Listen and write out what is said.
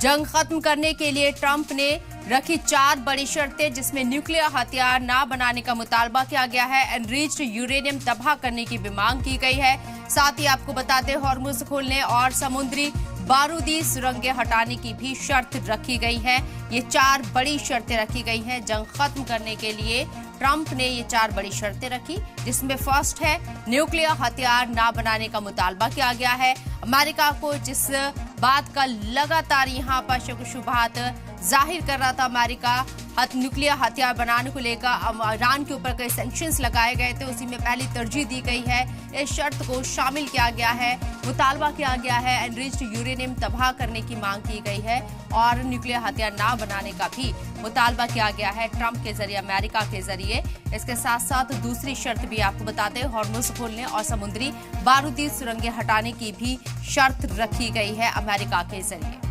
जंग खत्म करने के लिए ट्रंप ने रखी 4 बड़ी शर्तें, जिसमें न्यूक्लियर हथियार ना बनाने का मुतालबा किया गया है, एनरिच्ड यूरेनियम तबाह करने की भी मांग की गई है। साथ ही आपको बताते हॉर्मुज़ खोलने और समुद्री बारूदी सुरंगें हटाने की भी शर्त रखी गई है। ये 4 बड़ी शर्तें रखी गई हैं जंग खत्म करने के लिए। ट्रंप ने ये 4 बड़ी शर्तें रखी, जिसमें फर्स्ट है न्यूक्लियर हथियार ना बनाने का मुतालबा किया गया है। अमेरिका को जिस बात का लगातार यहाँ पर शुबहात जाहिर कर रहा था, अमेरिका न्यूक्लियर हथियार बनाने को लेकर ईरान के ऊपर कई सैंक्शंस लगाए गए थे, उसी में पहली तरजीह दी गई है। इस शर्त को शामिल किया गया है, मुतालबा किया गया है, एनरिच्ड यूरेनियम तबाह करने की मांग की गई है और न्यूक्लियर हथियार ना बनाने का भी मुतालबा किया गया है ट्रंप के जरिए, अमेरिका के जरिए। इसके साथ साथ दूसरी शर्त भी आपको बताते हैं, हॉर्मुज़ खोलने और समुद्री बारूदी सुरंगें हटाने की भी शर्त रखी गई है अमेरिका के जरिए।